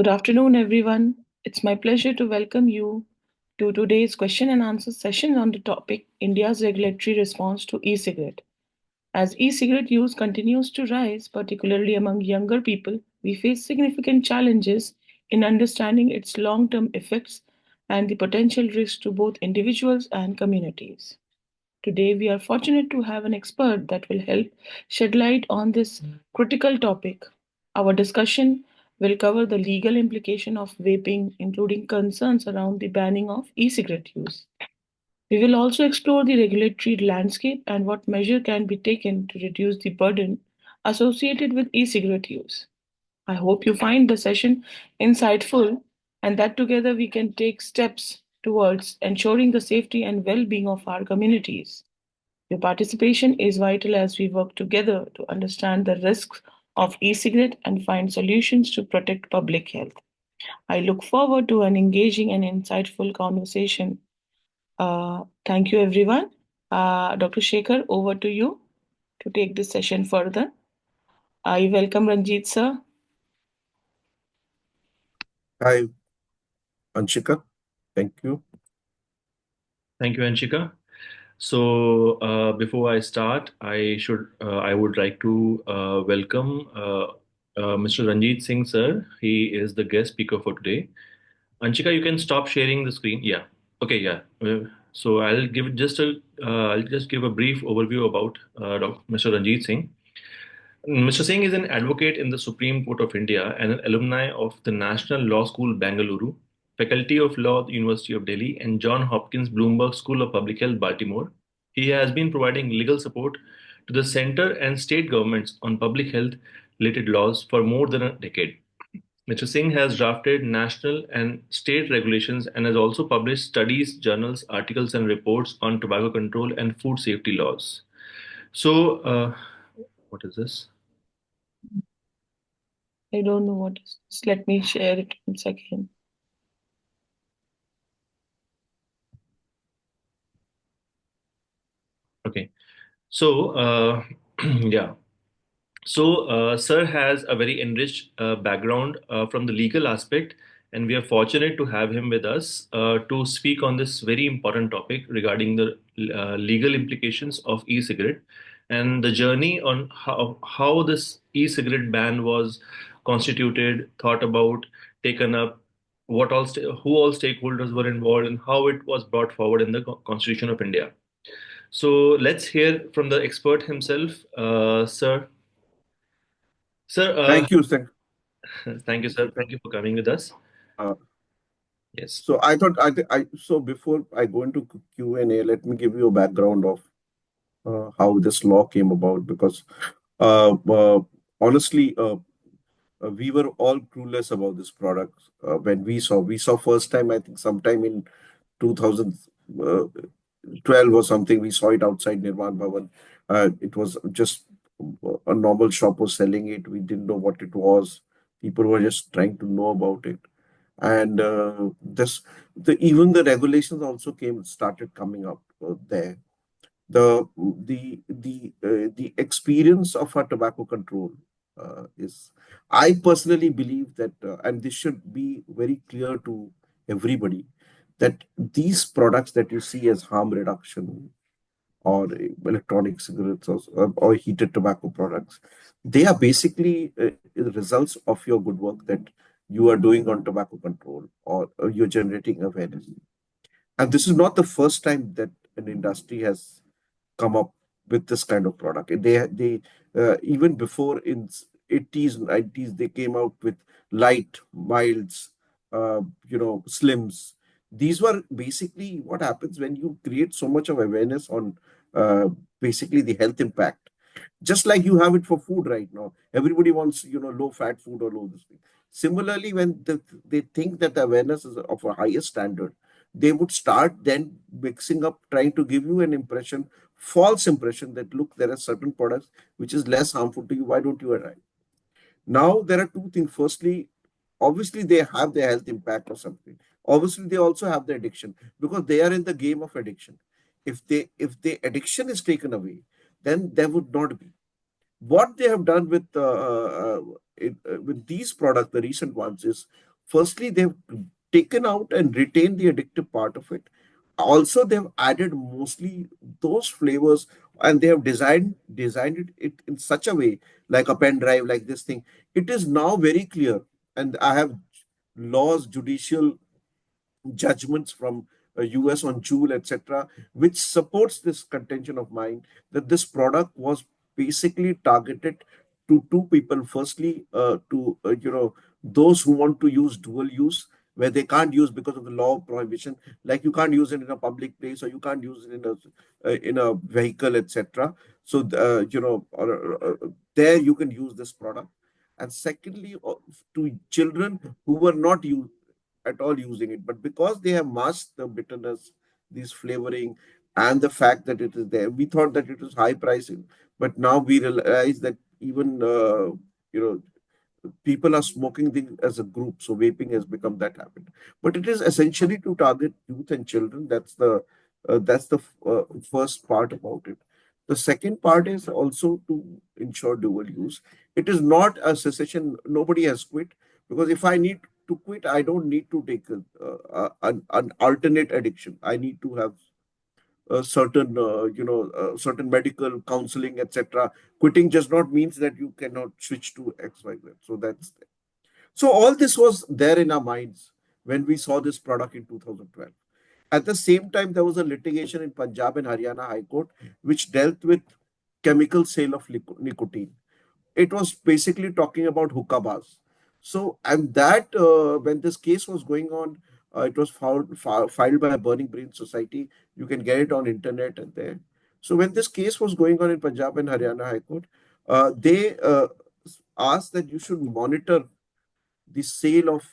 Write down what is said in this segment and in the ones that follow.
Good afternoon, everyone. It's my pleasure to welcome you to today's question and answer session on the topic India's regulatory response to e cigarette. As e cigarette use continues to rise, particularly among younger people, we face significant challenges in understanding its long term effects and the potential risks to both individuals and communities. Today, we are fortunate to have an expert that will help shed light on this critical topic. Our discussion will cover the legal implication of vaping, including concerns around the banning of e cigarette use. We will also explore the regulatory landscape and what measure can be taken to reduce the burden associated with e cigarette use. I hope you find the session insightful and that together we can take steps towards ensuring the safety and well being of our communities. Your participation is vital as we work together to understand the risks of e cigarette and find solutions to protect public health. I look forward to an engaging and insightful conversation. Thank you, everyone. Dr. Shekhar, over to you to take this session further. I welcome Ranjit sir. Hi, Anshika. Thank you. Thank you, Anshika. So before I start, I would like to welcome Mr. Ranjit Singh, sir. He is the guest speaker for today. Anshika, you can stop sharing the screen. Yeah. Okay. Yeah. So I'll just give a brief overview about Mr. Ranjit Singh. Mr. Singh is an advocate in the Supreme Court of India and an alumni of the National Law School, Bangalore, Faculty of Law, University of Delhi, and John Hopkins Bloomberg School of Public Health, Baltimore. He has been providing legal support to the center and state governments on public health related laws for more than a decade. Mr. Singh has drafted national and state regulations and has also published studies, journals, articles, and reports on tobacco control and food safety laws. So, what is this? I don't know what is this. Let me share it once again. Okay. So, yeah. So, Sir has a very enriched background from the legal aspect, and we are fortunate to have him with us to speak on this very important topic regarding the legal implications of e-cigarette and the journey on how this e-cigarette ban was constituted, thought about, taken up, who all stakeholders were involved, and how it was brought forward in the Constitution of India. So let's hear from the expert himself, Sir. Sir, Thank you. Thank, thank you, thank sir. you. Thank you for coming with us. Uh, Yes. so so before I go into Q&A, let me give you a background of how this law came about because uh, uh, honestly, we were all clueless about this product when we saw first time, I think sometime in 2012 or something. We saw it outside Nirman Bhavan. It was just a normal shop was selling it. We didn't know what it was. People were just trying to know about it. And even the regulations also started coming up there. The experience of our tobacco control is, I personally believe that, and this should be very clear to everybody, that these products that you see as harm reduction or electronic cigarettes or heated tobacco products, they are basically results of your good work that you are doing on tobacco control, or you're generating awareness. And this is not the first time that an industry has come up with this kind of product. They even before in 80s, 90s, they came out with light, milds, slims. These were basically what happens when you create so much of awareness on uh, basically the health impact. Just like you have it for food right now, everybody wants low fat food or low this thing. Similarly, when they think that the awareness is of a higher standard, they would start then mixing up, trying to give you an impression, false impression, that look, there are certain products which is less harmful to you, why don't you try? Now there are two things. Firstly, obviously they have their health impact or something. Obviously they also have the addiction, because they are in the game of addiction. If the addiction is taken away, then there would not be. What they have done with these products, the recent ones, is firstly, they've taken out and retained the addictive part of it. Also, they've added mostly those flavors, and they have designed it in such a way, like a pen drive, like this thing. It is now very clear, and I have laws, judicial judgments from US on Joule, etc., which supports this contention of mine that this product was basically targeted to two people. Firstly, to those who want to use dual use, where they can't use because of the law of prohibition, like you can't use it in a public place or you can't use it in a vehicle, etc. So there you can use this product. And secondly, to children who were not at all using it, but because they have masked the bitterness, this flavoring, and the fact that it is there, we thought that it was high pricing, but now we realize that even you know people are smoking things as a group, so vaping has become that habit. But it is essentially to target youth and children. That's the first part about it. The second part is also to ensure dual use. It is not a cessation. Nobody has quit, because if I need to quit, I don't need to take an alternate addiction. I need to have certain medical counseling, etc. Quitting just not means that you cannot switch to XYZ. So that's so all this was there in our minds when we saw this product in 2012. At the same time, there was a litigation in Punjab and Haryana High Court which dealt with chemical sale of nicotine. It was basically talking about hookah bars. So, and that when this case was going on, it was filed by Burning Brain Society. You can get it on internet and there. So, when this case was going on in Punjab and Haryana High Court, they asked that you should monitor the sale of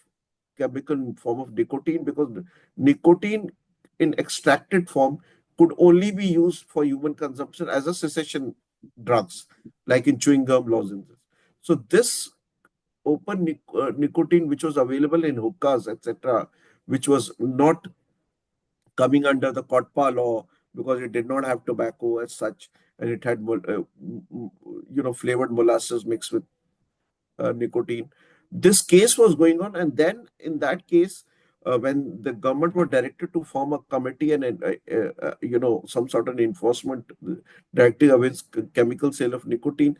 chemical form of nicotine, because nicotine in extracted form could only be used for human consumption as a cessation drugs, like in chewing gum, lozenges. So this nicotine, which was available in hookahs, etc., which was not coming under the COTPA law because it did not have tobacco as such, and it had flavored molasses mixed with nicotine. This case was going on, and then in that case, when the government were directed to form a committee and some sort of enforcement directive against chemical sale of nicotine,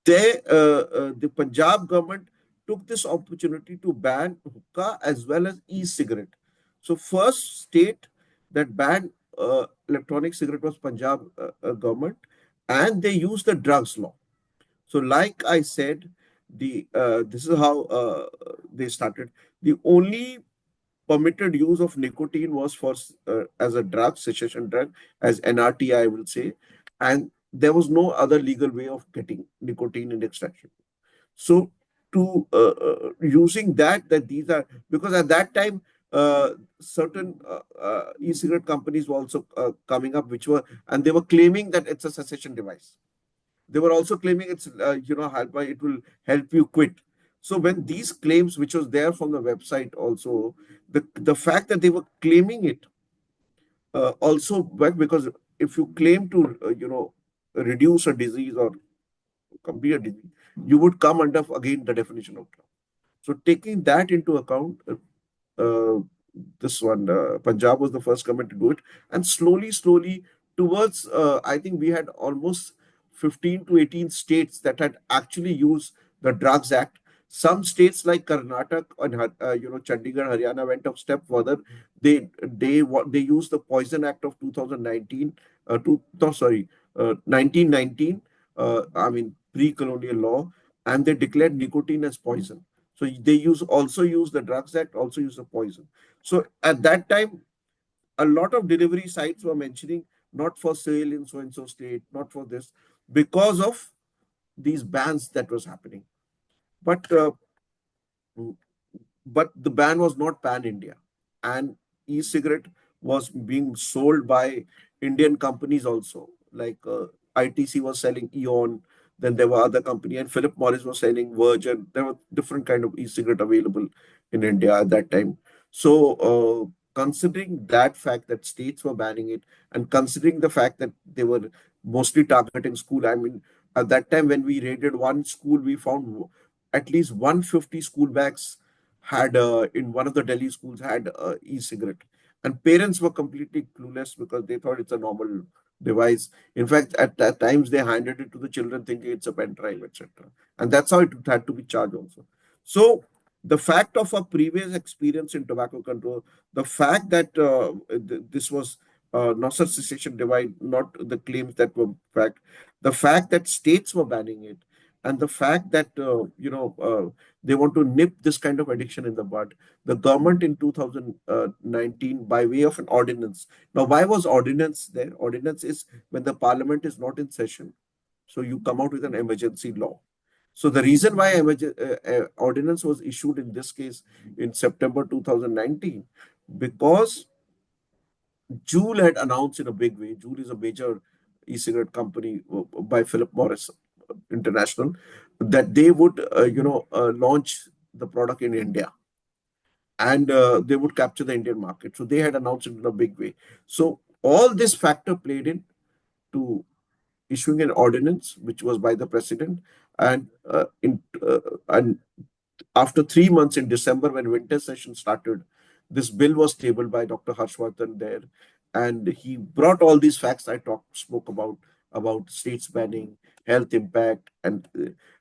the Punjab government took this opportunity to ban hookah as well as e-cigarette. So first state that banned electronic cigarette was Punjab government, and they used the drugs law. So, like I said, the this is how they started. The only permitted use of nicotine was for as a drug, cessation drug, as NRT, I will say, and there was no other legal way of getting nicotine in extraction. So, to using that these are, because at that time certain e-cigarette companies were also coming up, which were, and they were claiming that it's a cessation device. They were also claiming it's it will help you quit. So when these claims, which was there from the website also, the fact that they were claiming it also, but because if you claim to reduce a disease or complete a disease, you would come under again the definition of drug. So taking that into account, uh, this one, Punjab was the first government to do it, and slowly, towards, I think we had almost 15 to 18 states that had actually used the Drugs Act. Some states like Karnataka and Chandigarh, Haryana went a step further. They used the Poison Act of 2019, no, sorry, 1919. I mean pre-colonial law, and they declared nicotine as poison. So they also use the Drugs Act, also use the poison. So at that time, a lot of delivery sites were mentioning not for sale in so and so state, not for this, because of these bans that was happening. But the ban was not pan India, and e-cigarette was being sold by Indian companies also, like ITC was selling Eon, then there were other company, and Philip Morris was selling Virgin. There were different kind of e-cigarette available in India at that time. So considering that fact that states were banning it, and considering the fact that they were mostly targeting school, I mean, at that time when we raided one school, we found at least 150 school bags had in one of the Delhi schools had e-cigarette, and parents were completely clueless because they thought it's a normal device. In fact, at times they handed it to the children thinking it's a pen drive, etc. And that's how it had to be charged also. So the fact of a previous experience in tobacco control, the fact that this was not a cessation device, not the claims that were fact, the fact that states were banning it, and the fact that they want to nip this kind of addiction in the bud. The government in 2019, by way of an ordinance. Now, why was ordinance there? Ordinance is when the parliament is not in session. So you come out with an emergency law. So the reason why ordinance was issued in this case in September 2019, because Juul had announced in a big way. Juul is a major e-cigarette company by Philip Morris International, that they would, launch the product in India, and they would capture the Indian market. So they had announced it in a big way. So all this factor played in to issuing an ordinance, which was by the president, and and after 3 months in December, when winter session started, this bill was tabled by Dr. Harshvardhan there, and he brought all these facts I spoke about states banning, health impact, and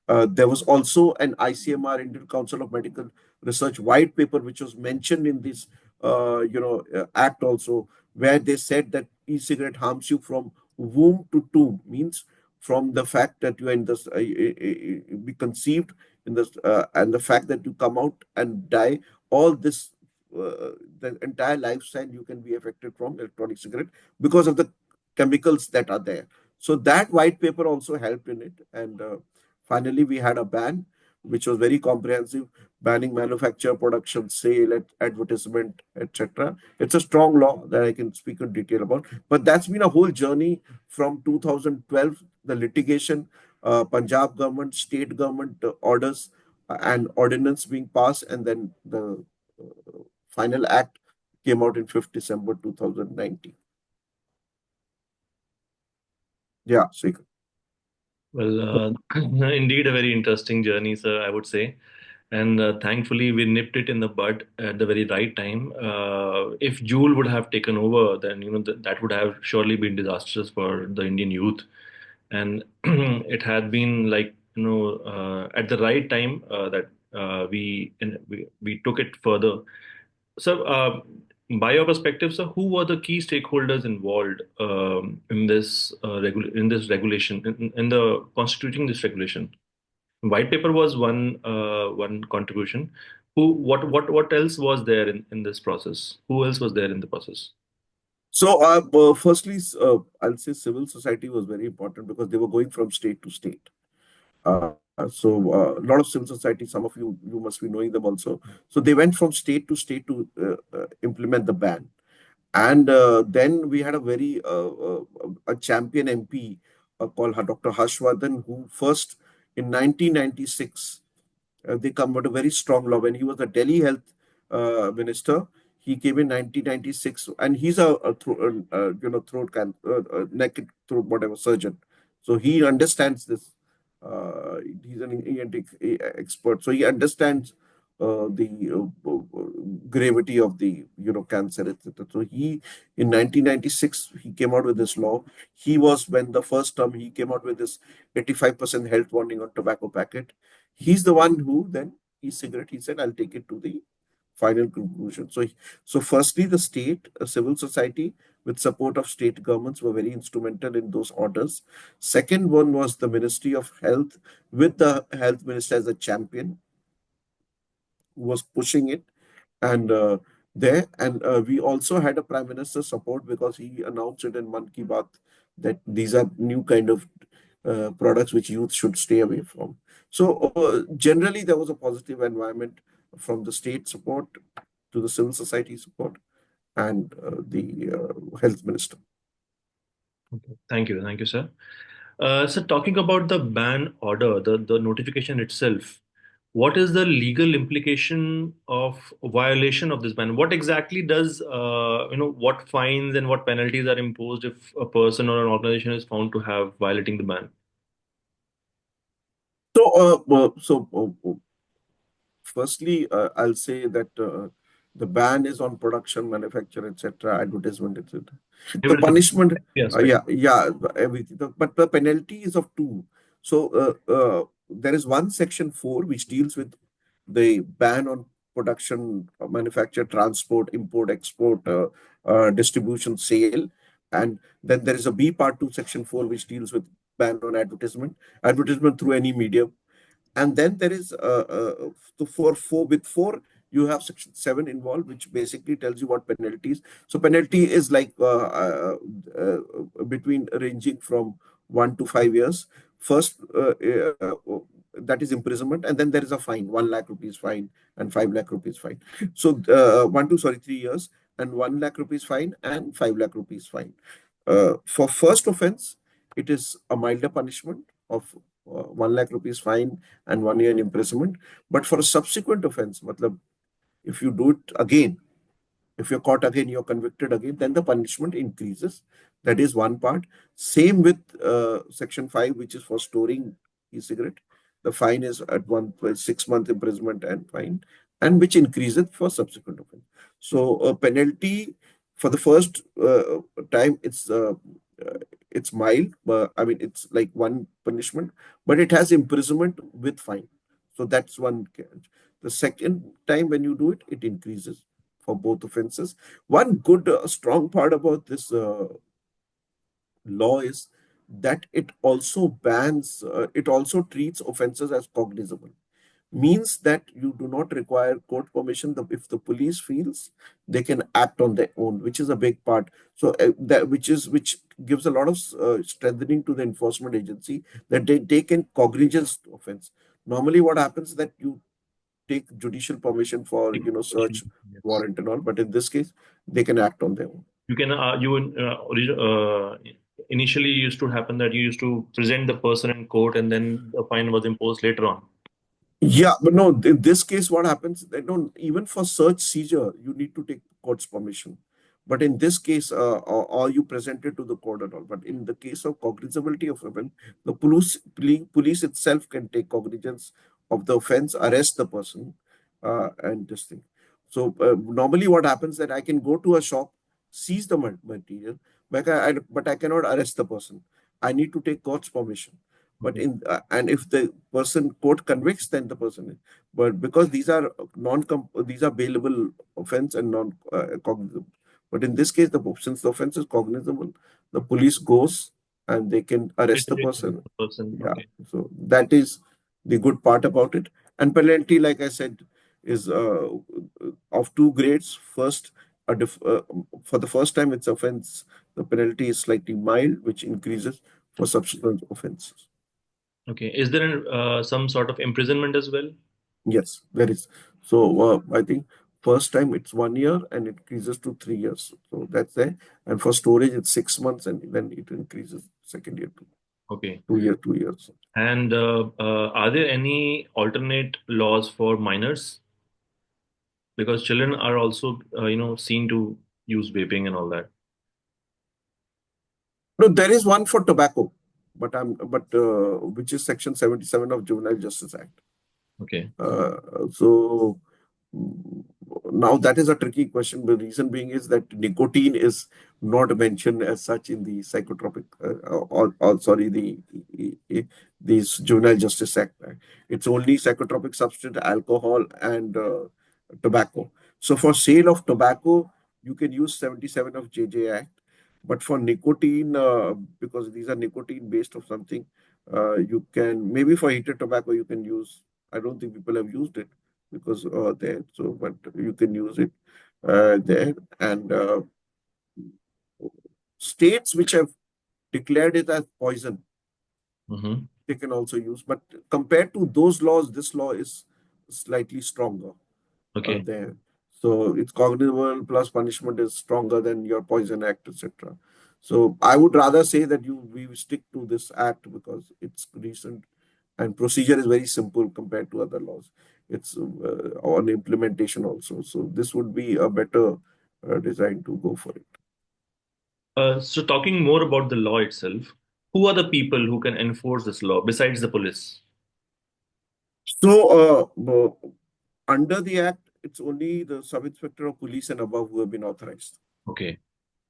there was also an ICMR, Indian Council of Medical Research white paper, which was mentioned in this, act also, where they said that e-cigarette harms you from womb to tomb, means from the fact that you are in this, be conceived in this, and the fact that you come out and die, all this, the entire lifestyle you can be affected from electronic cigarette because of the chemicals that are there. So that white paper also helped in it, and finally we had a ban which was very comprehensive, banning manufacture, production, sale, advertisement, etc. It's a strong law that I can speak in detail about, but that's been a whole journey from 2012, the litigation, Punjab government, state government orders, and ordinance being passed, and then the final act came out in 5th December 2019. Yeah, so Well, indeed, a very interesting journey, sir, I would say. And thankfully, we nipped it in the bud at the very right time. If Joule would have taken over, then that would have surely been disastrous for the Indian youth. And it had been like at the right time that we took it further. So, by your perspective, sir, who were the key stakeholders involved in this in this regulation, in the constituting this regulation? White paper was one contribution. What else was there in this process? Who else was there in the process? So, firstly, I'll say civil society was very important because they were going from state to state. A lot of civil society, some of you must be knowing them also. So they went from state to state to implement the ban. And then we had a champion MP called Dr. Harshvardhan, who first in 1996 they come with a very strong law. When he was the Delhi health minister, he came in 1996, and he's a throat neck throat whatever surgeon, so he understands this. He's an ENT expert, so he understands the gravity of the cancer, etc. So he in 1996 he came out with this law. He was when the first term he came out with this 85% health warning on tobacco packet. He's the one who then e-cigarette. He said, "I'll take it to the final conclusion." So firstly, the state, civil society, with support of state governments, were very instrumental in those orders. Second one was the Ministry of Health, with the health minister as a champion, who was pushing it, and we also had a prime minister support because he announced it in Man Ki Baat that these are new kind of products which youth should stay away from. So generally there was a positive environment from the state support to the civil society support and the health minister. Okay. Thank you, sir. So talking about the ban order, the notification itself, what is the legal implication of violation of this ban? What exactly does what fines and what penalties are imposed if a person or an organization is found to have violating the ban? So firstly, I'll say that the ban is on production, manufacture, etc., advertisement, etc. The Everything, punishment, every aspect. yeah, everything. But the penalty is of two. So there is one section 4 which deals with the ban on production, manufacture, transport, import, export, distribution, sale, and then there is a B part 2 section 4 which deals with ban on advertisement through any medium. And then there is the for with 4 you have section 7 involved, which basically tells you what penalties. So penalty is like between ranging from 1 to 5 years. First, that is imprisonment, and then there is a fine, 1 lakh rupees fine and 5 lakh rupees fine. So 1 to, sorry, 3 years, and 1 lakh rupees fine and 5 lakh rupees fine. For first offense, it is a milder punishment of 1 lakh rupees fine and 1 year in imprisonment. But for a subsequent offense, matlab, if you do it again, if you're caught again, you're convicted again, then the punishment increases. That is one part. Same with section 5, which is for storing e-cigarette. The fine is at 6 month imprisonment and fine, and which increases for subsequent offense. So a penalty for the first time, it's mild. I mean, it's like one punishment, but it has imprisonment with fine. So that's one catch. The second time when you do it, it increases for both offenses. One good, strong part about this law is that it also treats offenses as cognizable. Means that you do not require court permission. If the police feels, they can act on their own, which is a big part. So which gives a lot of strengthening to the enforcement agency, that they take in cognizance to offense. Normally, what happens is that you take judicial permission for search Yes. warrant and all, but in this case, they can act on their own. You can initially used to happen that you used to present the person in court and then the fine was imposed later on. Yeah, but no, in this case, what happens, they don't, even for search seizure, you need to take court's permission. But in this case, or you present it to the court at all. But in the case of cognizability of offense, the police itself can take cognizance of the offense, arrest the person, and this thing. So normally, what happens that I can go to a shop, seize the material, but I cannot arrest the person. I need to take court's permission. But Okay. in and if the person court convicts, then the person is. But because these are bailable offense and non cognizable. But in this case, since the offense is cognizable, the police goes and they can arrest the Literally person. the person. Yeah, Okay. so that is the good part about it. And penalty, like I said, is of two grades. First, for the first time it's offense, the penalty is slightly mild, which increases for subsequent offenses. Okay. Is there some sort of imprisonment as well? Yes, there is. So I think first time it's 1 year and it increases to 3 years. So that's there. And for storage, it's 6 months and then it increases second year to Okay. 2 year, 2 years. And are there any alternate laws for minors? Because children are also, seen to use vaping and all that. No, there is one for tobacco, but which is Section 77 of Juvenile Justice Act. Okay. So now that is a tricky question. The reason being is that nicotine is not mentioned as such in the psychotropic, or sorry, the Juvenile Justice Act. It's only psychotropic substance, alcohol, and tobacco. So for sale of tobacco, you can use 77 of JJ Act. But for nicotine, because these are nicotine based of something, you can, maybe for heated tobacco you can use. I don't think people have used it because there. So, but you can use it there. And states which have declared it as poison, Mm-hmm. they can also use. But compared to those laws, this law is slightly stronger Okay. there. So it's cognizable plus punishment is stronger than your Poison Act, etc. So I would rather say that we stick to this act because it's recent and procedure is very simple compared to other laws. It's on implementation also. So this would be a better design to go for it. So talking more about the law itself, who are the people who can enforce this law besides the police? So under the act, it's only the sub-inspector of police and above who have been authorized. Okay.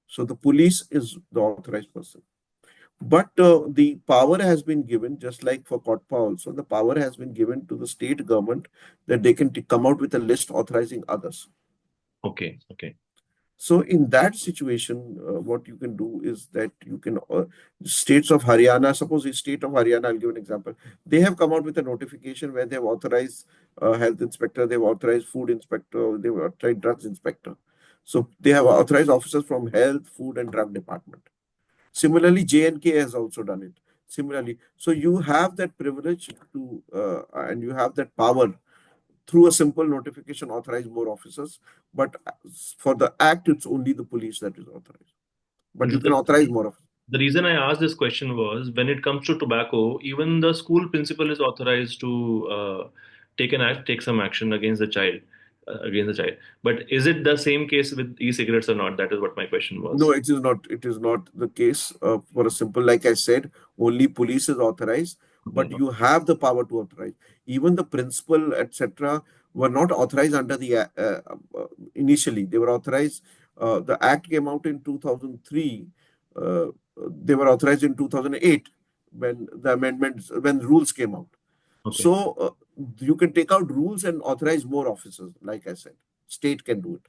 So the police is the authorized person. But the power has been given, just like for COTPA also, the power has been given to the state government that they can come out with a list authorizing others. Okay. Okay. So in that situation, what you can do is that you can, states of Haryana, suppose the state of Haryana, I'll give an example. They have come out with a notification where they've authorized health inspector, they've authorized food inspector, they've authorized drugs inspector. So they have authorized officers from health, food and drug department. Similarly, J&K has also done it. Similarly, so you have that privilege to, and you have that power through a simple notification authorize more officers. But for the act, it's only the police that is authorized. But you can authorize more of. The reason I asked this question was when it comes to tobacco, even the school principal is authorized to take some action against the child, But is it the same case with e-cigarettes or not? That is what my question No, was. it is not. It is not the case. For a simple, like I said, only police is authorized, Okay. but you have the power to authorize. Even the principal, etc., were not authorized under the initially. They were authorized. The act came out in 2003. Uh, they were authorized in 2008 when the amendments, when rules came out. Okay. So you can take out rules and authorize more officers. Like I said, state can do it.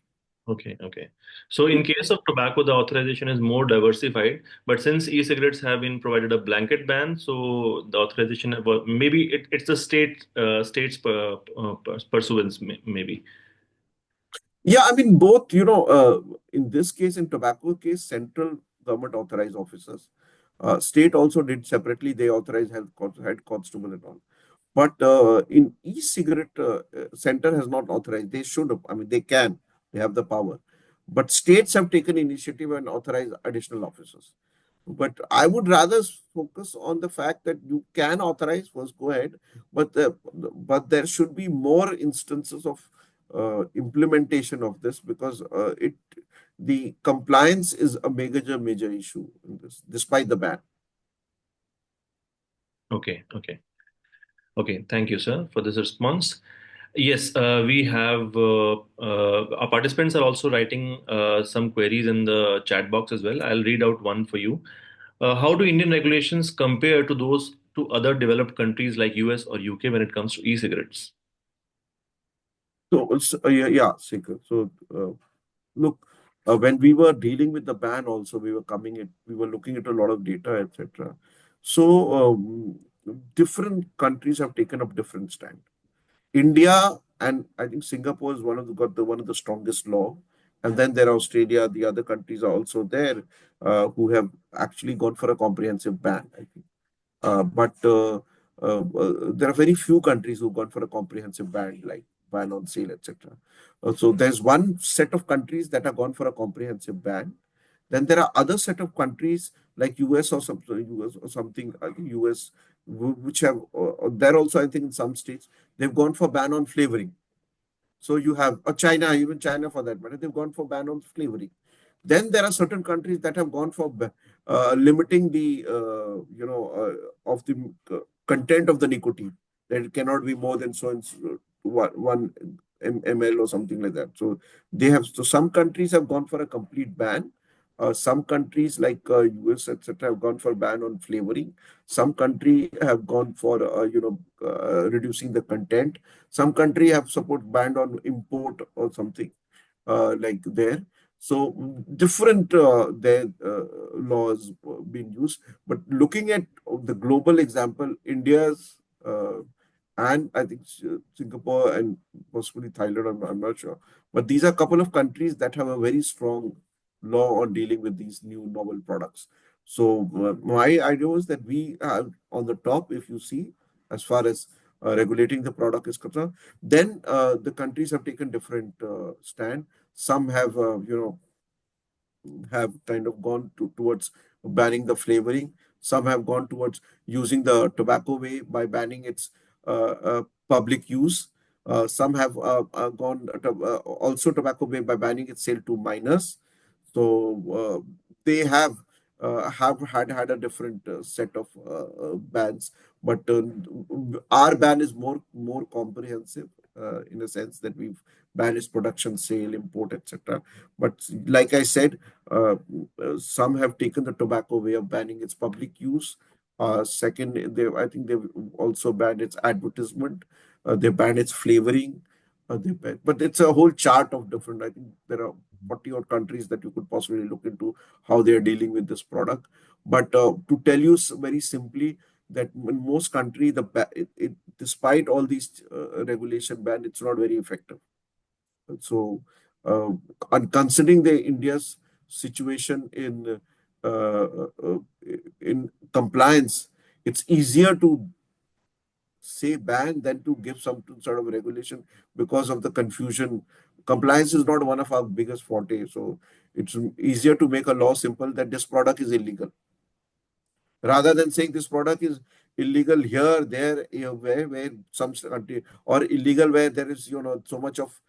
Okay, okay. So in case of tobacco, the authorization is more diversified, but since e-cigarettes have been provided a blanket ban, so the authorization maybe it's the state's pursuance maybe. Yeah, I mean, both, in this case, in tobacco case, central government authorized officers. State also did separately, they authorized head constable and all. But in e-cigarette, center has not authorized. They should have, I mean, they can, they have the power. But states have taken initiative and authorized additional officers. But I would rather focus on the fact that you can authorize first, go ahead, but there should be more instances of implementation of this because it the compliance is a major issue in this, despite the ban. Okay, okay. Okay, thank you, sir, for this response. Yes, we have our participants are also writing some queries in the chat box as well. I'll read out one for you. How do Indian regulations compare to those to other developed countries like US or UK when it comes to e-cigarettes? Yeah, Sekhar. So look, when we were dealing with the ban, also we were looking at a lot of data, etc. So different countries have taken up different stand. India and I think Singapore is one of the strongest law, and then there are Australia. The other countries are also there who have actually gone for a comprehensive ban. I think. But there are very few countries who've gone for a comprehensive ban, like ban on sale, etc. So there's one set of countries that have gone for a comprehensive ban. Then there are other set of countries like US or US or something, I think US, which have there also I think in some states they've gone for ban on flavoring. So you have China, even China for that matter, they've gone for ban on flavoring. Then there are certain countries that have gone for limiting the of the content of the nicotine, that it cannot be more than so and so, one ml or something like that. So they have, so some countries have gone for a complete ban. Some countries like US etc. have gone for ban on flavoring. Some country have gone for reducing the content. Some country have support banned on import or something like there. So different their laws being used. But looking at the global example, India's and I think Singapore and possibly Thailand, I'm not sure. But these are a couple of countries that have a very strong law on dealing with these new novel products. So my idea was that we are on the top, if you see, as far as regulating the product is concerned. Then the countries have taken different stand. Some have, have kind of gone towards banning the flavoring. Some have gone towards using the tobacco way by banning its public use. Some have gone also tobacco way by banning its sale to minors. So they have have had a different set of bans, but our ban is more comprehensive in a sense that we've banned its production, sale, import, etc. But like I said, some have taken the tobacco way of banning its public use. Second, I think they've also banned its advertisement. They banned its flavoring. But it's a whole chart of different. I think there are 40 odd countries that you could possibly look into how they are dealing with this product. But to tell you very simply that in most countries, despite all these regulation ban, it's not very effective. So, uh, and considering the India's situation uh, in compliance, it's easier to say ban than to give some sort of regulation because of the confusion. Compliance is not one of our biggest forte, so it's easier to make a law simple that this product is illegal rather than saying this product is illegal here, there, where some country, or illegal where there is, so much of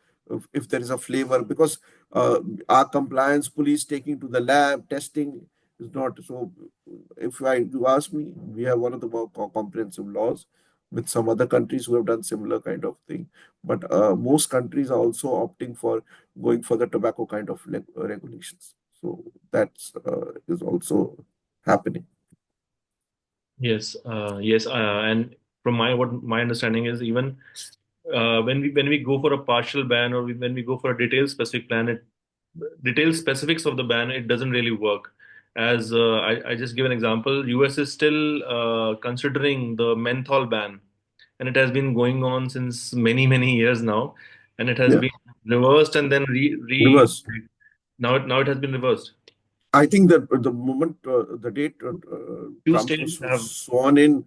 if there is a flavor, because uh, our compliance police taking to the lab testing is not so. If you ask me, we have one of the more comprehensive laws with some other countries who have done similar kind of thing, but most countries are also opting for going for the tobacco kind of regulations. So that's is also happening. Yes, yes, and from my what my understanding is, even when we go for a partial ban, or when we go for a detailed specific plan, detailed specifics of the ban, it doesn't really work. As I just give an example, US is still considering the menthol ban, and it has been going on since many years now, and it has Yeah, been reversed and then re reverse. now it has been reversed. I think that the moment, the date Two Trump states was have. sworn in,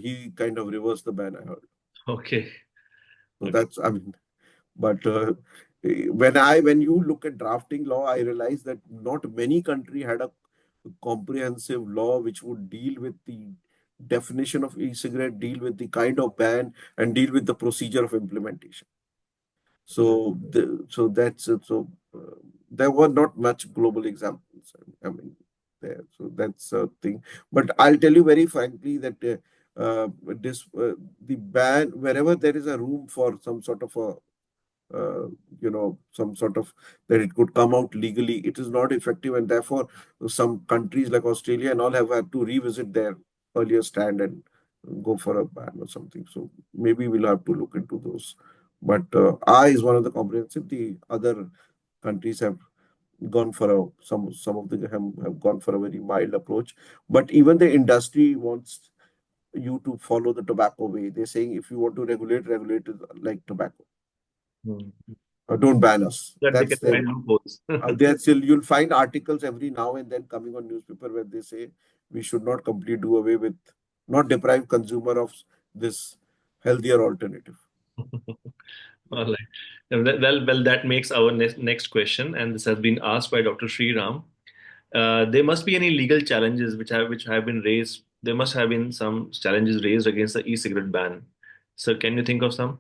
he kind of reversed the ban, I heard. Okay. So Okay. that's, I mean, but when you look at drafting law, I realized that not many country had a comprehensive law which would deal with the definition of e-cigarette, deal with the kind of ban, and deal with the procedure of implementation. So that's it. So there were not much global examples. I mean, there. So that's a thing. But I'll tell you very frankly that this the ban, wherever there is a room for some sort of a some sort of that it could come out legally, it is not effective, and therefore some countries like Australia and all have had to revisit their earlier stand and go for a ban or something. So maybe we'll have to look into those. But I is one of the comprehensive. The other countries have gone for some of them have gone for a very mild approach. But even the industry wants you to follow the tobacco way. They're saying if you want to regulate it like tobacco. Hmm. Don't ban us. That they That's can their. find loopholes. That's you'll find articles every now and then coming on newspaper where they say we should not completely do away with, not deprive consumer of this healthier alternative. All Yeah. right. Well, that makes our next question, and this has been asked by Dr. Sriram. There must be any legal challenges which have been raised. There must have been some challenges raised against the e-cigarette ban. So, can you think of some?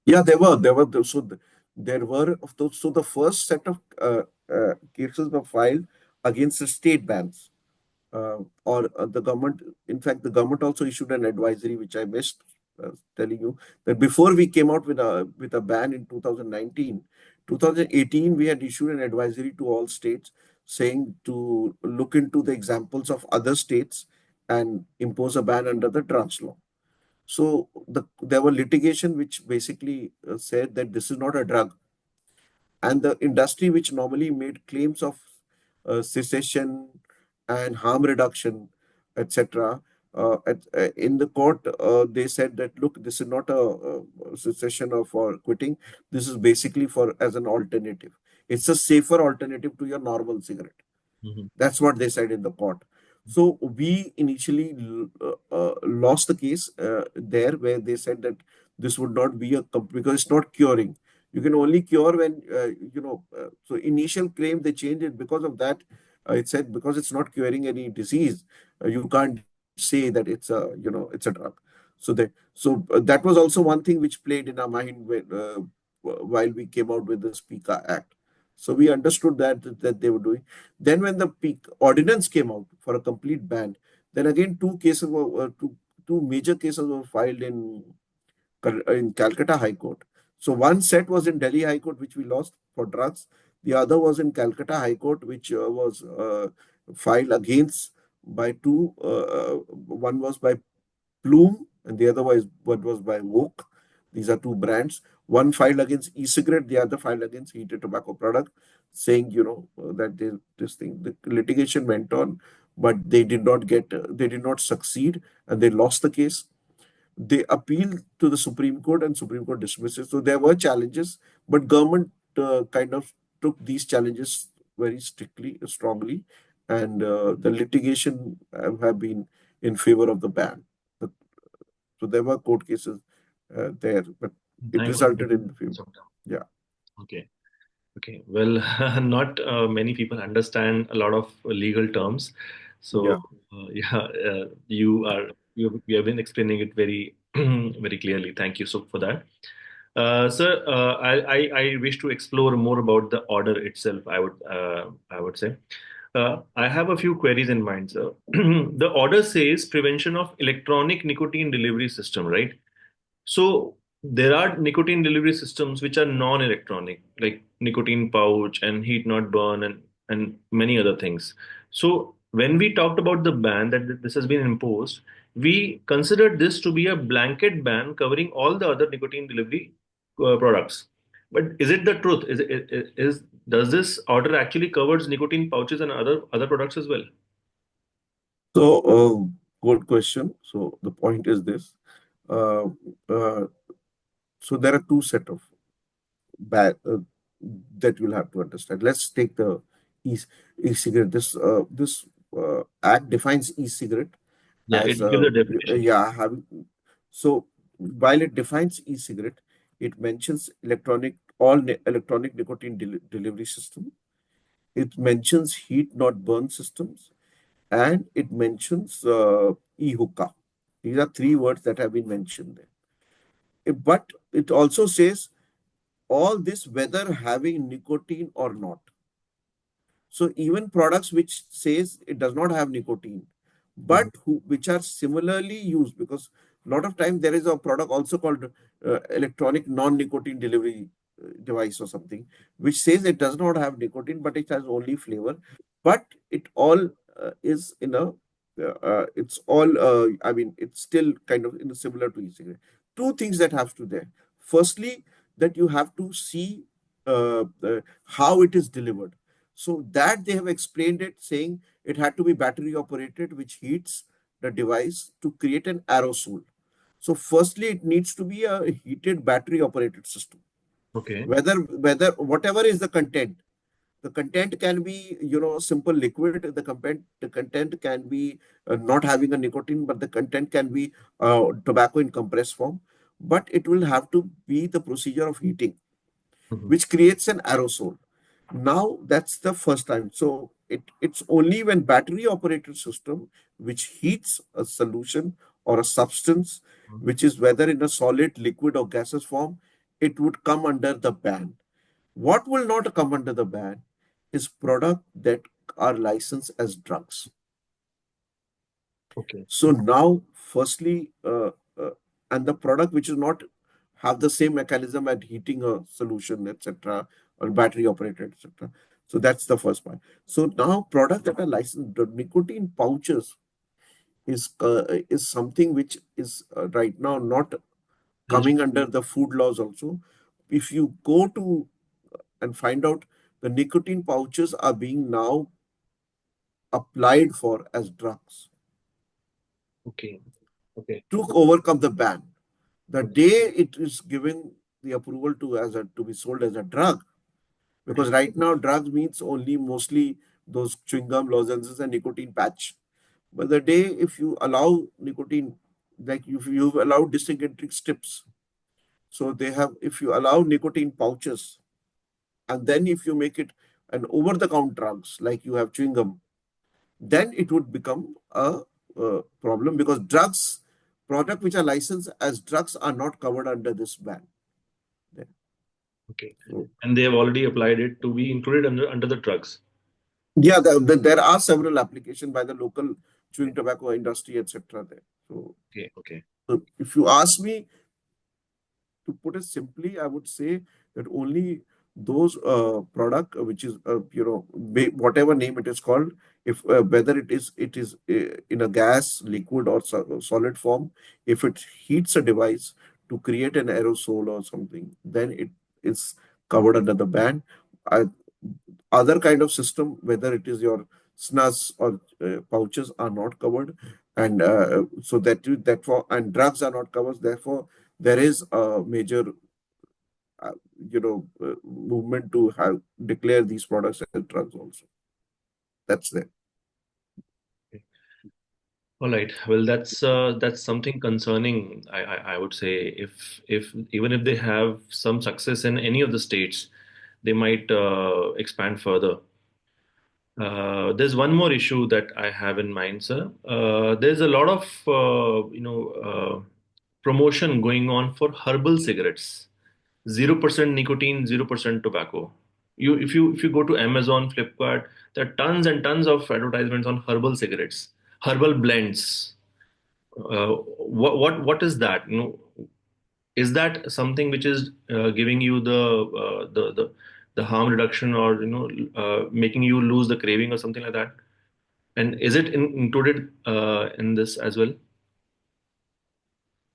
Yeah, there were of those. So the first set of cases were filed against the state bans. Or the government. In fact, the government also issued an advisory, which I missed telling you that before we came out with a ban in 2019, 2018, we had issued an advisory to all states saying to look into the examples of other states and impose a ban under the trans law. So there were litigation which basically said that this is not a drug, and the industry which normally made claims of cessation and harm reduction, etc. In the court, they said that look, this is not a cessation or for quitting. This is basically for as an alternative. It's a safer alternative to your normal cigarette. Mhm. That's what they said in the court. So we initially lost the case there, where they said that this would not be because it's not curing. You can only cure when So initial claim they changed it because of that. It said because it's not curing any disease, you can't say that it's a drug. That was also one thing which played in our mind while we came out with the Speaker Act. So we understood that they were doing. Then when the peak ordinance came out for a complete ban, then again two major cases were filed in Calcutta High Court. So one set was in Delhi High Court, which we lost for drugs. The other was in Calcutta High Court, which was filed against by two. One was by Plume, and the other was by Woke. These are two brands. One filed against e-cigarette, the other filed against heated tobacco product, saying that this thing, the litigation went on, but they did not succeed, and they lost the case. They appealed to the Supreme Court, and Supreme Court dismissed it. So there were challenges, but government kind of took these challenges very strongly, and the litigation have been in favor of the ban. But, so there were court cases there, but it Thanks for resulted breaking in favor. this down. Yeah, Okay. Okay. Well, not many people understand a lot of legal terms. yeah. So, yeah, you have been explaining it very very clearly. Thank you so for that. Sir, I wish to explore more about the order itself. I would say. I have a few queries in mind, sir. The order says prevention of electronic nicotine delivery system, right? So there are nicotine delivery systems which are non-electronic, like nicotine pouch and heat not burn and many other things. So when we talked about the ban that this has been imposed, we considered this to be a blanket ban covering all the other nicotine delivery products. But is it the truth? Is does this order actually covers nicotine pouches and other products as well? So, good question. So the point is this. Uh, uh, so there are two set of bad that you'll have to understand. Let's take the e- e-cigarette. This act defines e-cigarette Yeah, as it gives a definition. yeah having. So while it defines e-cigarette, it mentions electronic nicotine delivery system. It mentions heat not burn systems, and it mentions e-hookah. These are three words that have been mentioned there. But it also says all this whether having nicotine or not. So even products which says it does not have nicotine, but Mhm. which are similarly used, because a lot of time there is a product also called electronic non-nicotine delivery device or something, which says it does not have nicotine, but it has only flavor. But it all is in a, it's all, I mean, it's still kind of in a similar to e-cigarette. Two things that have to there. Firstly, that you have to see how it is delivered, so that they have explained it, saying it had to be battery operated, which heats the device to create an aerosol. So firstly, it needs to be a heated battery operated system. Okay. Whether whatever is the content can be simple liquid. The content can be not having a nicotine, but the content can be tobacco in compressed form. But it will have to be the procedure of heating, Mhm. which creates an aerosol. Now that's the first time. So it's only when battery operated system which heats a solution or a substance, which is whether in a solid, liquid, or gaseous form, it would come under the ban. What will not come under the ban is product that are licensed as drugs. Okay. So now, firstly, and the product which is not have the same mechanism at heating a solution, etc., or battery operated, etc. So that's the first part. So now, products that are licensed, the nicotine pouches is something which is right now not coming under the food laws also. If you go to and find out, the nicotine pouches are being now applied for as drugs Okay. Okay. to overcome the ban. The Okay. day it is given the approval to be sold as a drug, because right now drugs means only mostly those chewing gum, lozenges, and nicotine patch. But the day if you allow nicotine, like if you allow disintegrating strips, so they have, if you allow nicotine pouches, and then if you make it an over-the-counter drugs like you have chewing gum, then it would become a problem, because drugs product which are licensed as drugs are not covered under this ban. Okay. So, And they have already applied it to be included under the drugs. yeah, there are several applications by the local chewing tobacco industry, etc. There. So, Okay. Okay. if you ask me, to put it simply, I would say that only those product which is whatever name it is called, if whether it is in a gas, liquid, or solid form, if it heats a device to create an aerosol or something, then it is covered under the ban. I, Other kind of system, whether it is your snus or pouches, are not covered, and so that for and drugs are not covered. Therefore, there is a major movement to have declare these products as drugs also. That's there. Okay. All right. Well, that's something concerning. I would say if even if they have some success in any of the states, they might expand further. There's one more issue that I have in mind, sir. There's a lot of promotion going on for herbal cigarettes. 0% nicotine, 0% tobacco. If you go to Amazon, Flipkart, there are tons and tons of advertisements on herbal cigarettes, herbal blends. What is that? Is that something which is giving you the harm reduction, or making you lose the craving or something like that? And is it included in this as well?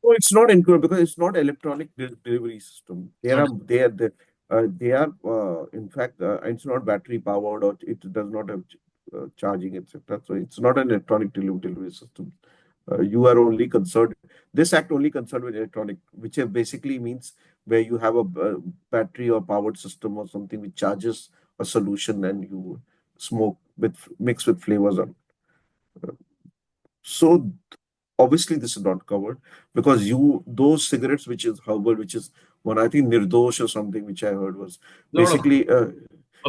No, it's not included because it's not electronic delivery system. It's not. They are in fact, it's not battery powered, or it does not have charging, etc. So it's not an electronic delivery system. You are only concerned. This act only concerned with electronic, which basically means where you have a battery or powered system or something which charges a solution and you smoke with mix with flavors on. So obviously this is not covered because you those cigarettes which is herbal, which is one, I think Nirdosh or something, which I heard was A lot of basically a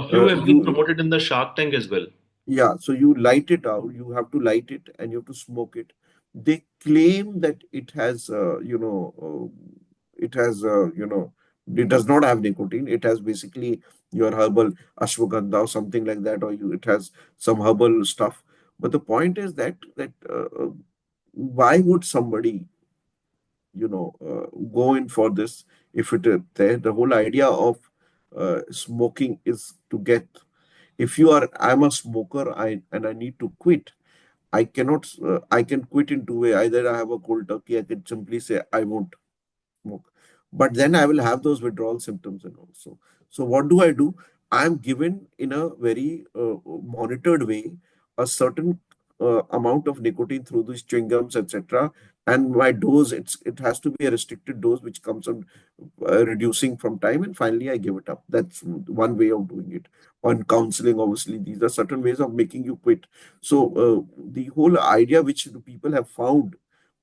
few have been you promoted in the Shark Tank as well. yeah, so you light it out, you have to light it and you have to smoke it. They claim that it has it has it does not have nicotine. It has basically your herbal ashwagandha or something like that, or it has some herbal stuff. But the point is that why would somebody go in for this if it is there? The whole idea of smoking is to get, if I'm a smoker, I need to quit. I cannot I can quit in two way. Either I have a cold turkey, I can simply say I won't smoke. But then I will have those withdrawal symptoms and also. So what do I do? I am given in a very monitored way a certain amount of nicotine through these chewing gums, etc. And my dose, it has to be a restricted dose, which comes on reducing from time, and finally I give it up. That's one way of doing it. On counseling, obviously, these are certain ways of making you quit. So the whole idea which the people have found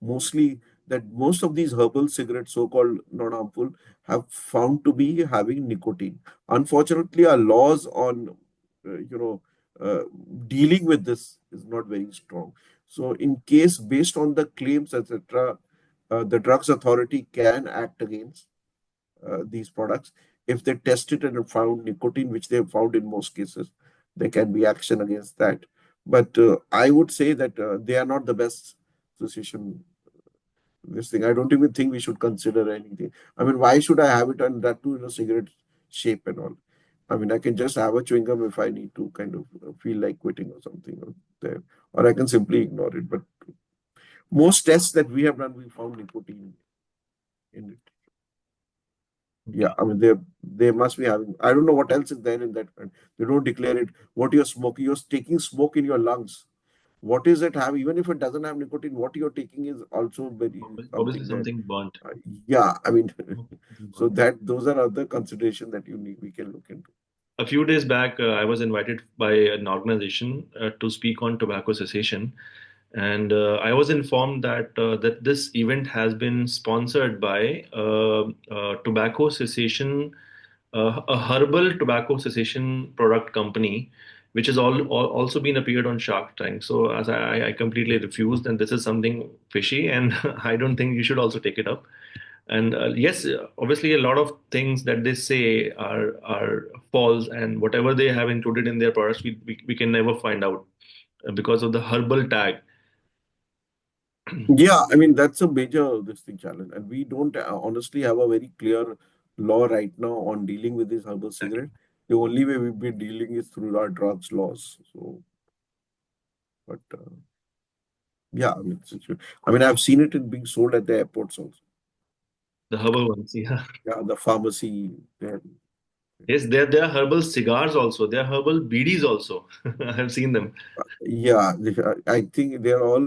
mostly, that most of these herbal cigarettes, so-called non-harmful, have found to be having nicotine. Unfortunately, our laws on, you know, uh, dealing with this is not very strong. So, in case based on the claims, etc., the drugs authority can act against these products. If they test it and found nicotine, which they have found in most cases, there can be action against that. But I would say that they are not the best association, this thing. I don't even think we should consider anything. I mean, why should I have it and that too in a cigarette shape and all? I mean, I can just have a chewing gum if I need to kind of feel like quitting or something there, or I can simply ignore it. But most tests that we have done, we found nicotine in it. Yeah, Okay. I mean, they must be having. I don't know what else is there in that. They don't declare it. What you're smoking, you're taking smoke in your lungs. What is it have? Even if it doesn't have nicotine, what you're taking is also very Obviously, something there. something burnt. Uh, yeah, I mean, Something so burnt. that those are other consideration that we can look into. A few days back, I was invited by an organization to speak on tobacco cessation, and I was informed that this event has been sponsored by tobacco cessation, a herbal tobacco cessation product company, which has also been appeared on Shark Tank. So as I completely refused, and this is something fishy, and I don't think you should also take it up. And yes, obviously, a lot of things that they say are false, and whatever they have included in their products, we can never find out because of the herbal tag. Yeah, I mean that's a major this thing challenge, and we don't honestly have a very clear law right now on dealing with this herbal cigarette. The only way we've been dealing is through our drugs laws. So, but yeah, I mean, I mean, I've seen it in being sold at the airports also. The herbal ones, yeah. Yeah, the pharmacy. There. Yes, there are herbal cigars also. There are herbal BDs also. I have seen them. Yeah, I think they're all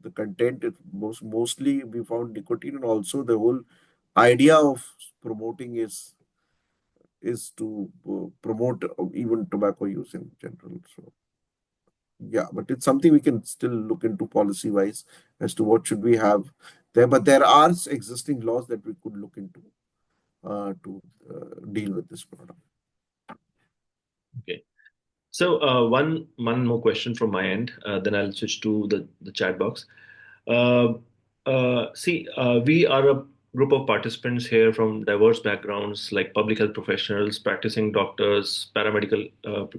the content is mostly we found nicotine, and also the whole idea of promoting is to promote even tobacco use in general. So yeah, but it's something we can still look into policy wise as to what should we have there. But there are existing laws that we could look into to deal with this product. Okay. So one more question from my end, then I'll switch to the chat box. Uh, we are a group of participants here from diverse backgrounds, like public health professionals, practicing doctors, paramedical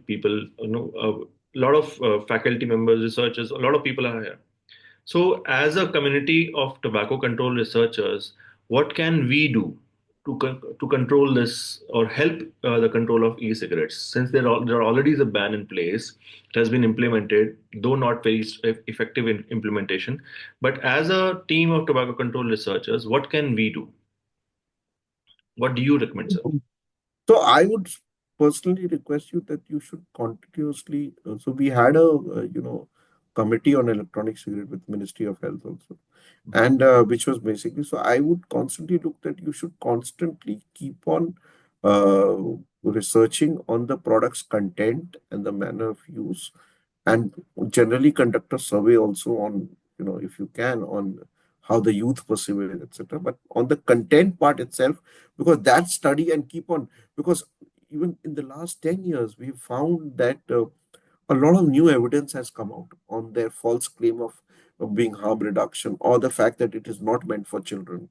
people. A lot of faculty members, researchers. A lot of people are here. So, as a community of tobacco control researchers, what can we do to control this or help the control of e-cigarettes? Since there already is a ban in place, it has been implemented, though not very effective in implementation. But as a team of tobacco control researchers, what can we do? What do you recommend, sir? So I would personally request you that you should continuously. So we had a committee on electronic cigarette with Ministry of Health also, and which was basically. So I would constantly look that you should constantly keep on uh, researching on the product's content and the manner of use, and generally conduct a survey also on, if you can, on how the youth perceive it, etc. But on the content part itself, because that study and keep on, because even in the last 10 years we've found that a lot of new evidence has come out on their false claim of being harm reduction, or the fact that it is not meant for children.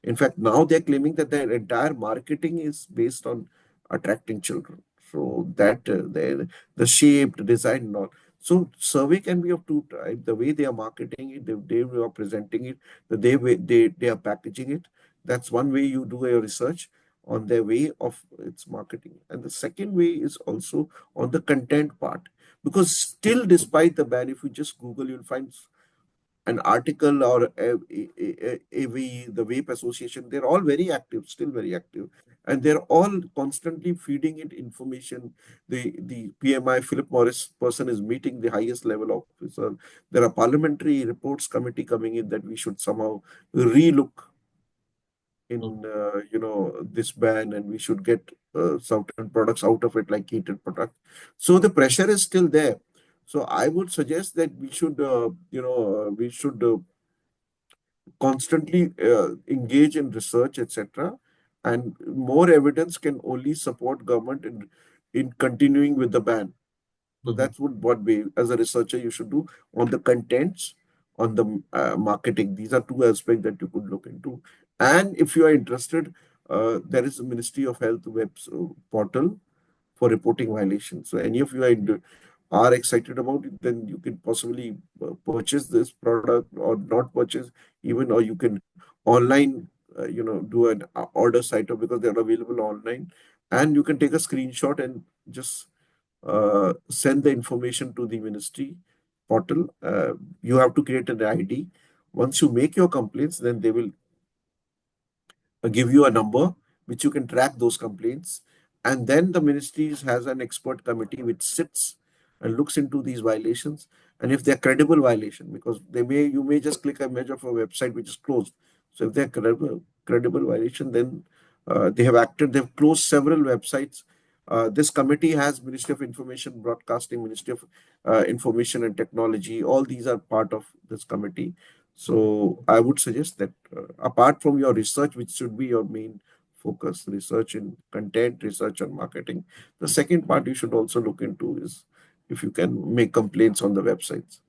In fact, now they're claiming that their entire marketing is based on attracting children. So that the shape, the design, and all. So survey can be of two types: the way they are marketing it, the way they are presenting it, the way they are packaging it. That's one way you do your research on their way of its marketing. And the second way is also on the content part. Because still, despite the ban, if you just Google, you'll find an article or AV, the Vape Association, they're all very active, still very active. And they're all constantly feeding it information. The PMI, Philip Morris person, is meeting the highest level officer. There are parliamentary reports committee coming in that we should somehow relook in this ban, and we should get certain products out of it, like heated product. So the pressure is still there. So I would suggest that we should constantly engage in research, etc. And more evidence can only support government in continuing with the ban. So Mhm. that's what we, as a researcher, you should do on the contents, on the marketing. These are two aspects that you could look into. And if you are interested, there is a Ministry of Health web portal for reporting violations. So any of you are excited about it, then you can possibly purchase this product or not purchase even, or you can online, do an order site up, because they're available online, and you can take a screenshot and just send the information to the ministry portal. You have to create an ID. Once you make your complaints, then they will give you a number which you can track those complaints. And then the ministries has an expert committee which sits and looks into these violations. And if they're credible violation, because you may just click a image of a website which is closed. So if they're credible violation, then they have acted. They've closed several websites. This committee has Ministry of Information Broadcasting, Ministry of Information and Technology. All these are part of this committee. So I would suggest that apart from your research, which should be your main focus, research in content, research on marketing, the second part you should also look into is if you can make complaints on the websites.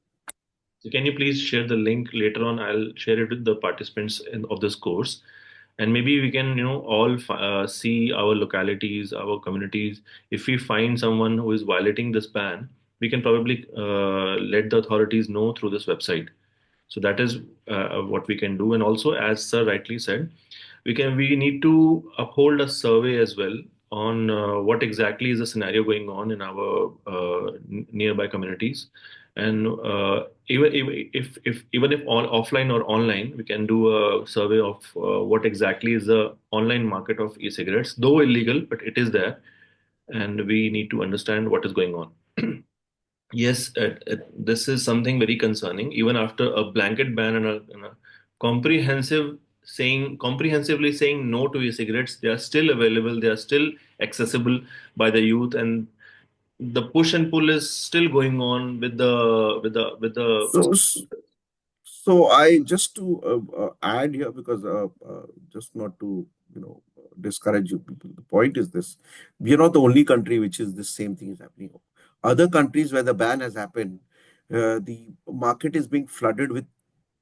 So can you please share the link later on? I'll share it with the participants of this course. and maybe we can all see our localities, our communities. If we find someone who is violating this ban, we can probably let the authorities know through this website. So that is what we can do. And also, as sir rightly said, we need to uphold a survey as well on what exactly is the scenario going on in our nearby communities. And even if all offline or online, we can do a survey of what exactly is the online market of e-cigarettes, though illegal, but it is there, and we need to understand what is going on. Yes, this is something very concerning. Even after a blanket ban and a comprehensively saying no to e-cigarettes, they are still available. They are still accessible by the youth, and the push and pull is still going on with the. So, so I just to add here, because just not to discourage you people. The point is this: we are not the only country which is the same thing is happening. Other countries where the ban has happened, the market is being flooded with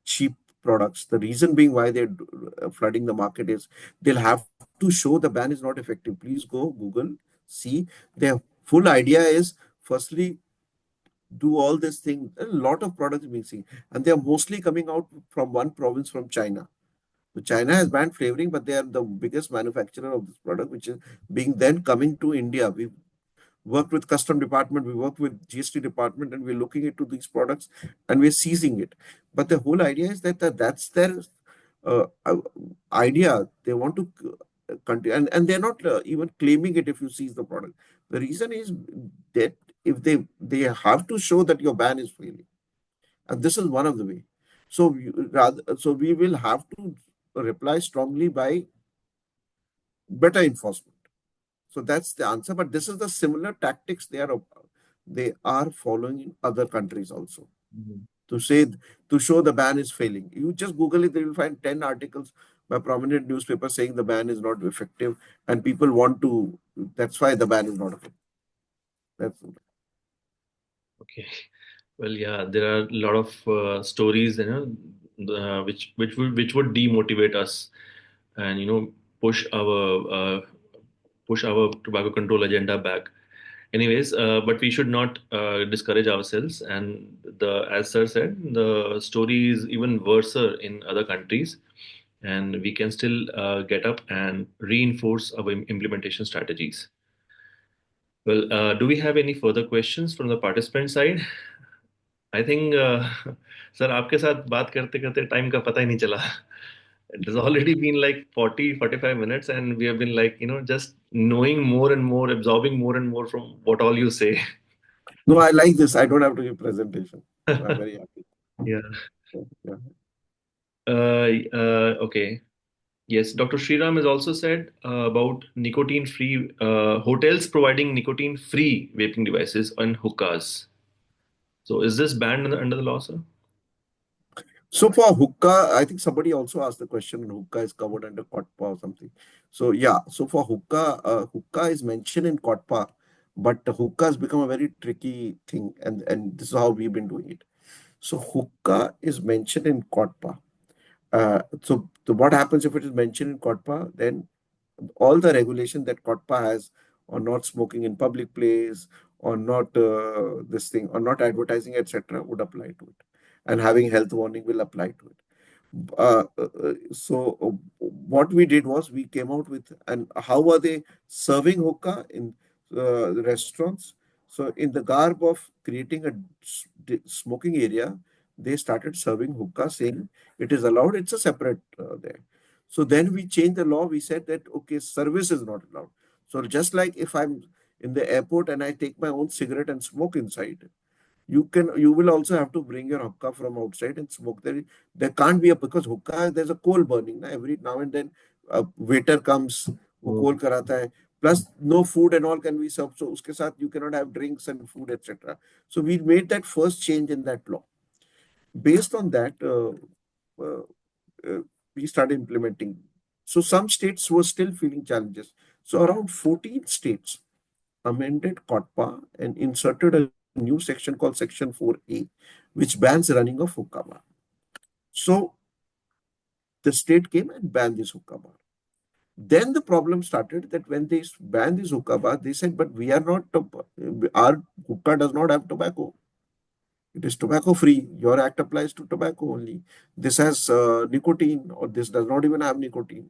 cheap products. The reason being why they're flooding the market is they'll have to show the ban is not effective. Please go Google, see. Their full idea is firstly do all this thing. A lot of products being seen, and they are mostly coming out from one province from China. So China has banned flavoring, but they are the biggest manufacturer of this product, which is being then coming to India. We worked with custom department, we work with GST department, and we're looking into these products and we're seizing it. But the whole idea is that that's their uh, uh, idea. They want to continue, and they're not even claiming it if you seize the product. The reason is that if they have to show that your ban is failing, and this is one of the way. So we will have to reply strongly by better enforcement. So that's the answer. But this is the similar tactics they are following in other countries also. Mhm. To say to show the ban is failing. You just Google it, you will find 10 articles by prominent newspapers saying the ban is not effective, and people want to. That's why the ban is not effective. That's Okay. Well, yeah, there are a lot of stories, which would demotivate us, and push our tobacco control agenda back. Anyways, but we should not discourage ourselves. And as sir said, the story is even worse in other countries, and we can still get up and reinforce our implementation strategies. Well, do we have any further questions from the participant side? I think sir आपके साथ बात करते करते time का पता ही नहीं चला. It has already been like 40-45 minutes, and we have been like, just knowing more and more, absorbing more and more from what all you say. no, I like this. I don't have to give presentation. So I'm very happy. Yeah. Yeah. Okay. Yes, Dr. Sriram has also said about nicotine-free hotels providing nicotine-free vaping devices and hookahs. So, is this banned under the law, sir? So for hookah, I think somebody also asked the question, and hookah is covered under COTPA or something. So yeah, so for hookah, hookah is mentioned in COTPA, but the hookah has become a very tricky thing, and this is how we've been doing it. So hookah is mentioned in COTPA. So what happens if it is mentioned in COTPA? Then all the regulation that COTPA has on not smoking in public place, or not this thing, or not advertising, etc., would apply to it, and having health warning will apply to it. What we did was we came out with, and how are they serving hookah in the restaurants? So in the garb of creating a smoking area, they started serving hookah, saying it is allowed. It's a separate there. So then we changed the law. We said that okay, service is not allowed. So just like if I'm in the airport and I take my own cigarette and smoke inside, you will also have to bring your hookah from outside and smoke there. There can't be a, because hookah there's a coal burning na, every now and then a waiter comes, वो Oh. coal karata hai, plus no food and all can be served, so uske साथ you cannot have drinks and food, etc. So we made that first change in that law. Based on that, uh, uh, we started implementing. So some states were still feeling challenges. So around 14 states amended COTPA and inserted a new section called Section 4A, which bans running of hookah bar. So the state came and banned this hookah bar. Then the problem started that when they banned this hookah bar, they said, but we are not, our hookah does not have tobacco. It is tobacco free. Your act applies to tobacco only. This has nicotine, or this does not even have nicotine.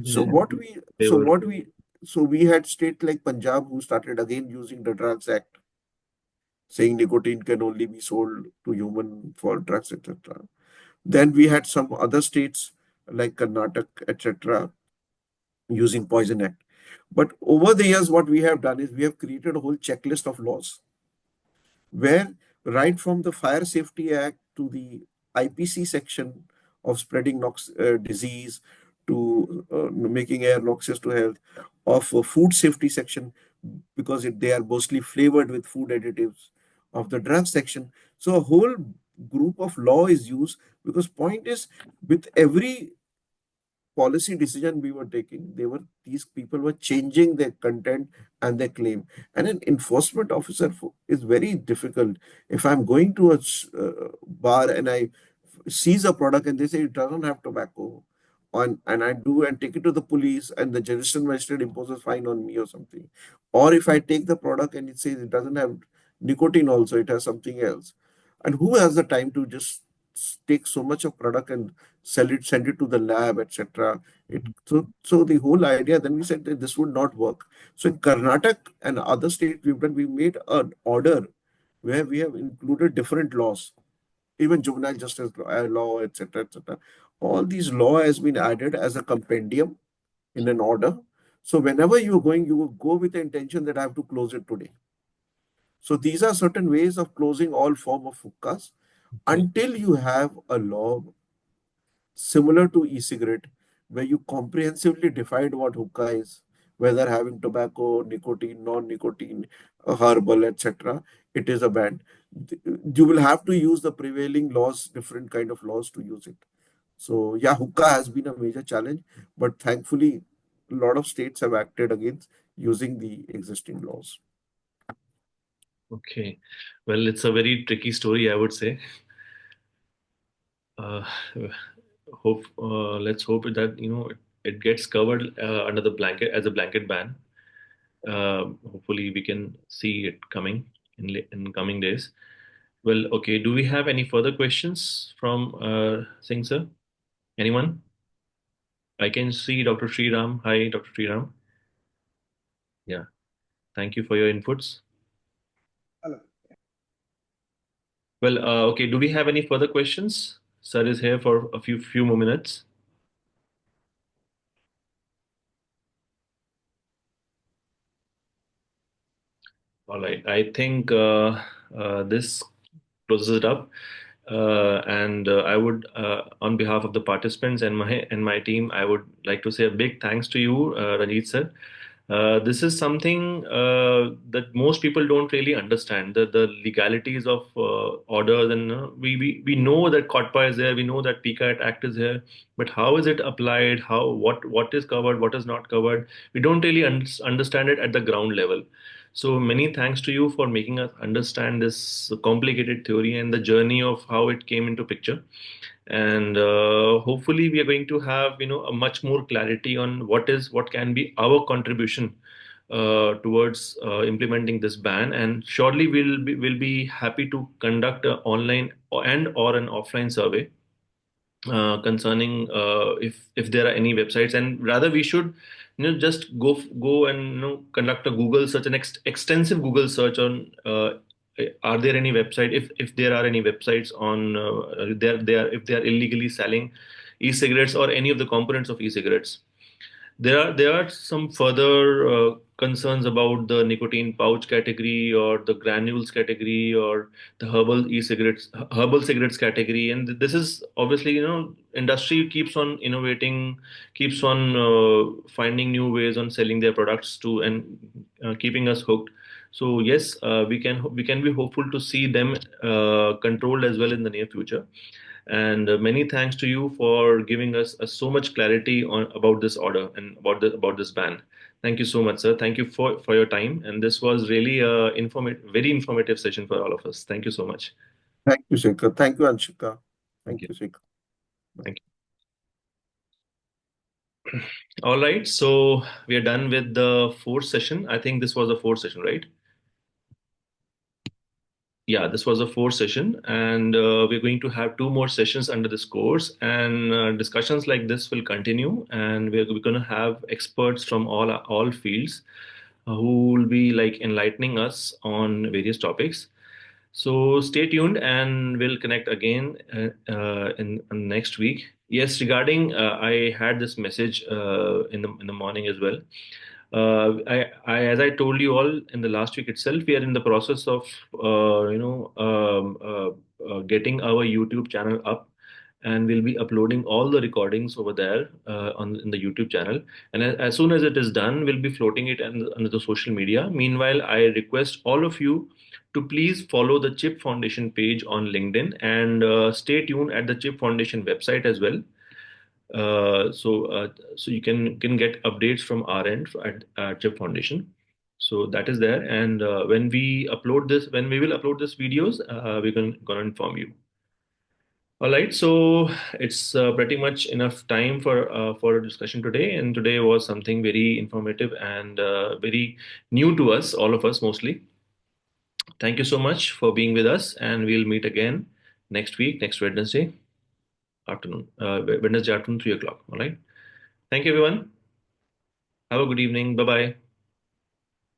So Yeah. what we, They so were. what we, so we had state like Punjab who started again using the Drugs Act, saying nicotine can only be sold to human for drugs, etc. Then we had some other states like Karnataka, etc., using Poison Act. But over the years, what we have done is we have created a whole checklist of laws where, right from the Fire Safety Act to the IPC section of spreading disease to making air noxious to health, of food safety section, because they are mostly flavored with food additives, of the drug section. So a whole group of law is used, because point is, with every policy decision we were taking, these people were changing their content and their claim. And an enforcement officer is very difficult. If I'm going to a bar and I seize a product and they say it doesn't have tobacco, and I do and take it to the police, and the registered magistrate imposes fine on me or something. Or if I take the product and it says it doesn't have nicotine, also it has something else. And who has the time to just take so much of product and send it to the lab, etc. So the whole idea, then we said that this would not work. So in Karnataka and other states we made an order where we have included different laws, even juvenile justice law, etc., etc. All these law has been added as a compendium in an order. So whenever you're going, you will go with the intention that I have to close it today. So these are certain ways of closing all form of hookahs Okay. until you have a law similar to e-cigarette, where you comprehensively defined what hookah is, whether having tobacco, nicotine, non-nicotine, herbal, etc. It is a ban. You will have to use the prevailing laws, different kind of laws to use it. So yeah, hookah has been a major challenge, but thankfully, a lot of states have acted against using the existing laws. Okay. Well, it's a very tricky story, I would say. Uh, let's hope that it gets covered under the blanket as a blanket ban. Hopefully, we can see it coming in coming days. Well, okay. Do we have any further questions from Singh sir? Anyone? I can see Dr. Sriram. Hi, Dr. Sriram. Yeah. Thank you for your inputs. Hello. Well, okay. Do we have any further questions? Sir is here for a few more minutes. All right. I think this closes it up. And I would, on behalf of the participants and my team, I would like to say a big thanks to you, Ranjit sir. This is something that most people don't really understand the legalities of orders, and we know that COTPA is there, we know that PCAT Act is here, but how is it applied? How what is covered, what is not covered? We don't really understand it at the ground level. So many thanks to you for making us understand this complicated theory and the journey of how it came into picture. And hopefully we are going to have a much more clarity on what can be our contribution towards implementing this ban. And surely we'll be happy to conduct an online and or an offline survey concerning if there are any websites, and rather we should just go and conduct a Google search, an extensive Google search on are there any website, if there are any websites on if they are illegally selling e-cigarettes or any of the components of e-cigarettes. There are some further concerns about the nicotine pouch category or the granules category or the herbal cigarettes category, and this is obviously industry keeps on innovating, keeps on finding new ways on selling their products to and keeping us hooked. So yes, we can be hopeful to see them controlled as well in the near future. And many thanks to you for giving us so much clarity on about this order and about this ban. Thank you so much, sir. Thank you for your time. And this was really a very informative session for all of us. Thank you so much. Thank you, Shekhar. Thank you, Anshika. Thank Thank you. you, Shekhar. Thank you. All right. So we are done with the fourth session. I think this was the fourth session, right? Yeah, this was the fourth session, and we're going to have two more sessions under this course, and discussions like this will continue, and we're going to have experts from all fields who will be like enlightening us on various topics. So stay tuned, and we'll connect again in next week. Yes, regarding I had this message in the morning as well. As I told you all in the last week itself, we are in the process of getting our YouTube channel up, and we'll be uploading all the recordings over there on in the YouTube channel. And as soon as it is done, we'll be floating it under the social media. Meanwhile, I request all of you to please follow the Chip Foundation page on LinkedIn, and stay tuned at the Chip Foundation website as well. So you can get updates from our end at Chip Foundation. So that is there, and when we will upload this videos, we're gonna inform you. All right, so it's pretty much enough time for a discussion today, and today was something very informative and very new to us, all of us mostly. Thank you so much for being with us, and we'll meet again next week, next Wednesday afternoon, Wednesday afternoon, 3 o'clock. All right. Thank you, everyone. Have a good evening. Bye bye.